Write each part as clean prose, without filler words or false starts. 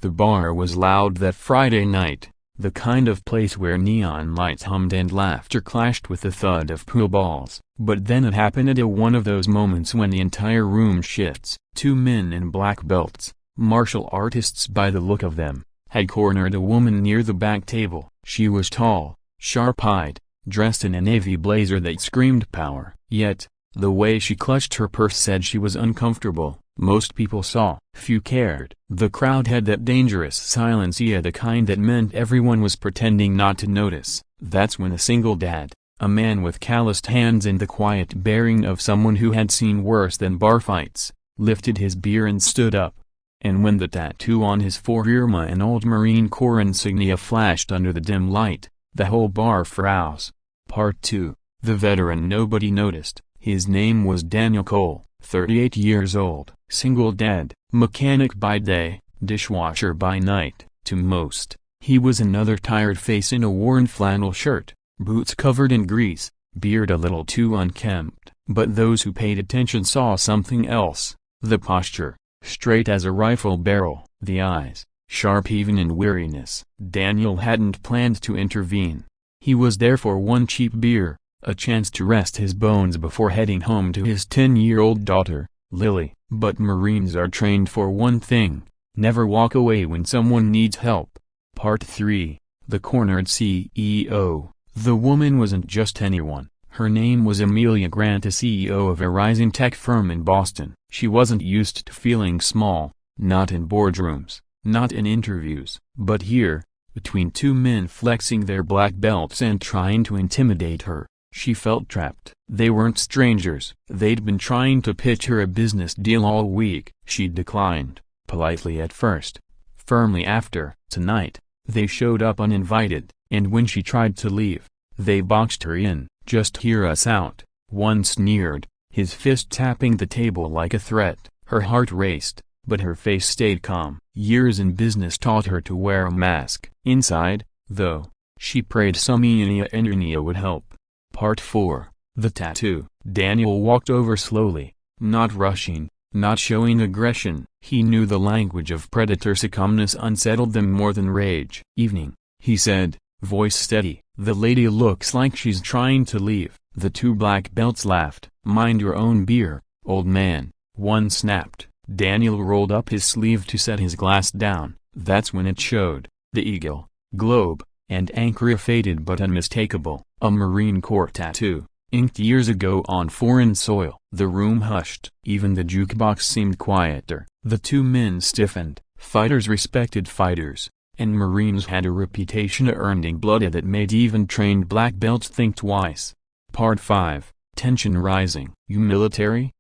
The bar was loud that Friday night, the kind of place where neon lights hummed and laughter clashed with the thud of pool balls. But then it happened at one of those moments when the entire room shifts. Two men in black belts, martial artists by the look of them, had cornered a woman near the back table. She was tall, sharp-eyed, dressed in a navy blazer that screamed power. Yet, the way she clutched her purse said she was uncomfortable. Most people saw, few cared. The crowd had that dangerous silence, the kind that meant everyone was pretending not to notice. That's when a single dad, a man with calloused hands and the quiet bearing of someone who had seen worse than bar fights, lifted his beer and stood up. And when the tattoo on his forearm, an old Marine Corps insignia, flashed under the dim light, the whole bar froze. Part 2. The veteran nobody noticed. His name was Daniel Cole, 38 years old, single dad, mechanic by day, dishwasher by night. To most, he was another tired face in a worn flannel shirt, boots covered in grease, beard a little too unkempt. But those who paid attention saw something else. The posture, straight as a rifle barrel, the eyes, sharp even in weariness. Daniel hadn't planned to intervene. He was there for one cheap beer, a chance to rest his bones before heading home to his 10-year-old daughter, Lily. But Marines are trained for one thing: never walk away when someone needs help. Part 3. The cornered CEO. The woman wasn't just anyone. Her name was Amelia Grant, a CEO of a rising tech firm in Boston. She wasn't used to feeling small, not in boardrooms, not in interviews, but here, between two men flexing their black belts and trying to intimidate her. She felt trapped. They weren't strangers. They'd been trying to pitch her a business deal all week. She declined, politely at first, firmly after. Tonight, they showed up uninvited, and when she tried to leave, they boxed her in. "Just hear us out," one sneered, his fist tapping the table like a threat. Her heart raced, but her face stayed calm. Years in business taught her to wear a mask. Inside, though, she prayed some hernia would help. Part 4. The tattoo. Daniel walked over slowly, not rushing, not showing aggression. He knew the language of predators. Calmness unsettled them more than rage. "Evening," he said, voice steady. "The lady looks like she's trying to leave." The two black belts laughed. "Mind your own beer, old man," one snapped. Daniel rolled up his sleeve to set his glass down. That's when it showed. The eagle, globe, and anchor, faded but unmistakable. A Marine Corps tattoo, inked years ago on foreign soil. The room hushed. Even the jukebox seemed quieter. The two men stiffened. Fighters respected fighters, and Marines had a reputation of earning blood that made even trained black belts think twice. Part 5. Tension rising. "You military?"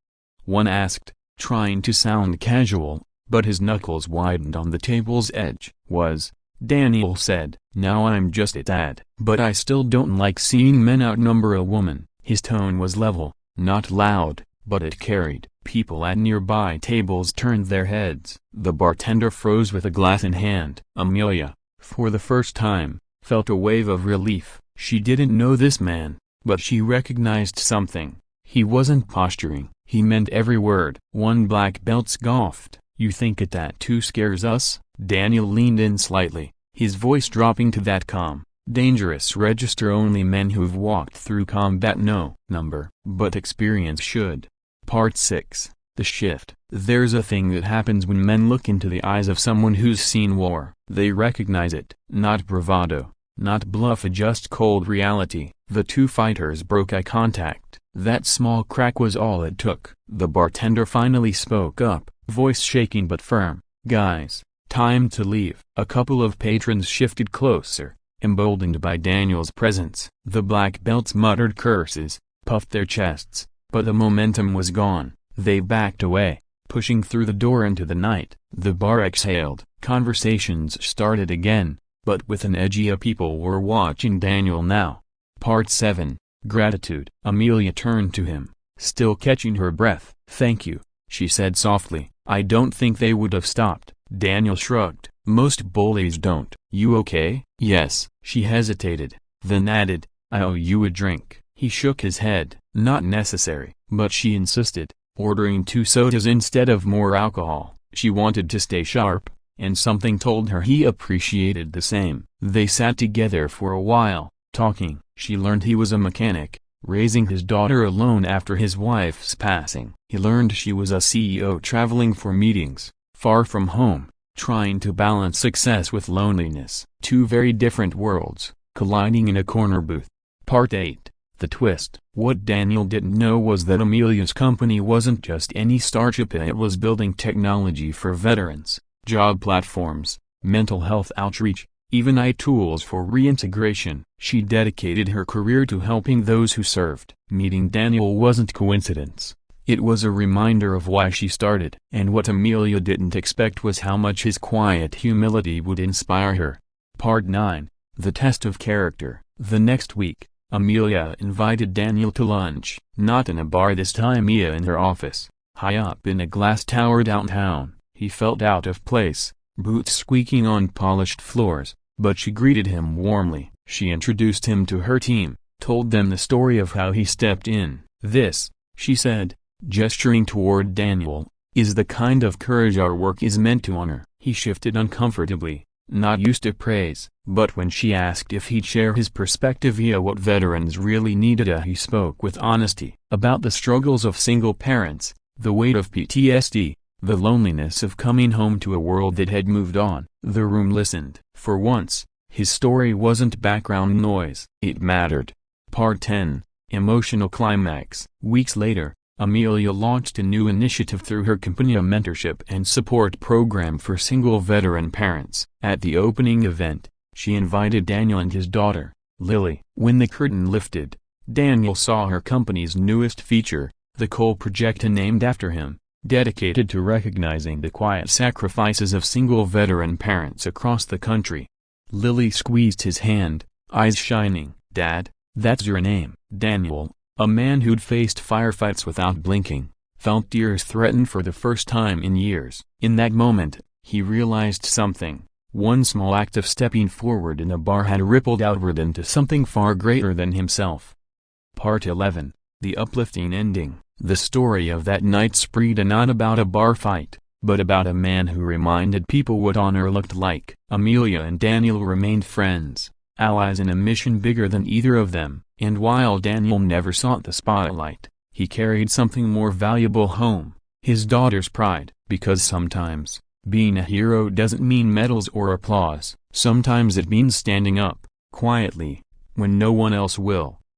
one asked, trying to sound casual, but his knuckles widened on the table's edge. "Was," Daniel said. "Now I'm just a dad. But I still don't like seeing men outnumber a woman." His tone was level, not loud, but it carried. People at nearby tables turned their heads. The bartender froze with a glass in hand. Amelia, for the first time, felt a wave of relief. She didn't know this man, but she recognized something. He wasn't posturing. He meant every word. One black belt scoffed. "You think a tattoo scares us?" Daniel leaned in slightly, his voice dropping to that calm, dangerous register only men who've walked through combat know. "Number, but experience should." Part 6. The shift. There's a thing that happens when men look into the eyes of someone who's seen war. They recognize it. Not bravado, not bluff, just cold reality. The two fighters broke eye contact. That small crack was all it took. The bartender finally spoke up, voice shaking but firm. "Guys, time to leave." A couple of patrons shifted closer, emboldened by Daniel's presence. The black belts muttered curses, puffed their chests, but the momentum was gone. They backed away, pushing through the door into the night. The bar exhaled. Conversations started again, but with an edge. People were watching Daniel now. Part 7. Gratitude. Amelia turned to him, still catching her breath. "Thank you," she said softly. "I don't think they would have stopped." Daniel shrugged. "Most bullies don't." "You okay?" "Yes." She hesitated, then added, "I owe you a drink." He shook his head. "Not necessary." But she insisted, ordering 2 sodas instead of more alcohol. She wanted to stay sharp, and something told her he appreciated the same. They sat together for a while, talking. She learned he was a mechanic, raising his daughter alone after his wife's passing. He learned she was a CEO traveling for meetings, far from home, trying to balance success with loneliness. Two very different worlds, colliding in a corner booth. Part 8. The twist. What Daniel didn't know was that Amelia's company wasn't just any startup, it was building technology for veterans, job platforms, mental health outreach, even tools for reintegration. She dedicated her career to helping those who served. Meeting Daniel wasn't coincidence. It was a reminder of why she started. And what Amelia didn't expect was how much his quiet humility would inspire her. Part 9. The test of character. The next week, Amelia invited Daniel to lunch. Not in a bar this time, in her office, high up in a glass tower downtown. He felt out of place, boots squeaking on polished floors, but she greeted him warmly. She introduced him to her team, told them the story of how he stepped in. This, she said, gesturing toward Daniel, is the kind of courage our work is meant to honor. He shifted uncomfortably, not used to praise, but when she asked if he'd share his perspective what veterans really needed, he spoke with honesty about the struggles of single parents, the weight of PTSD, the loneliness of coming home to a world that had moved on. The room listened. For once, his story wasn't background noise. It mattered. Part 10. Emotional climax. Weeks later, Amelia launched a new initiative through her company, a mentorship and support program for single veteran parents. At the opening event, she invited Daniel and his daughter, Lily. When the curtain lifted, Daniel saw her company's newest feature, the Cole Project, named after him, dedicated to recognizing the quiet sacrifices of single veteran parents across the country. Lily squeezed his hand, eyes shining. "Dad, that's your name." Daniel, a man who'd faced firefights without blinking, felt tears threaten for the first time in years. In that moment, he realized something. One small act of stepping forward in a bar had rippled outward into something far greater than himself. Part 11. The uplifting ending. The story of that night's spree not about a bar fight, but about a man who reminded people what honor looked like. Amelia and Daniel remained friends, allies in a mission bigger than either of them. And while Daniel never sought the spotlight, he carried something more valuable home, his daughter's pride. Because sometimes, being a hero doesn't mean medals or applause. Sometimes it means standing up, quietly, when no one else will.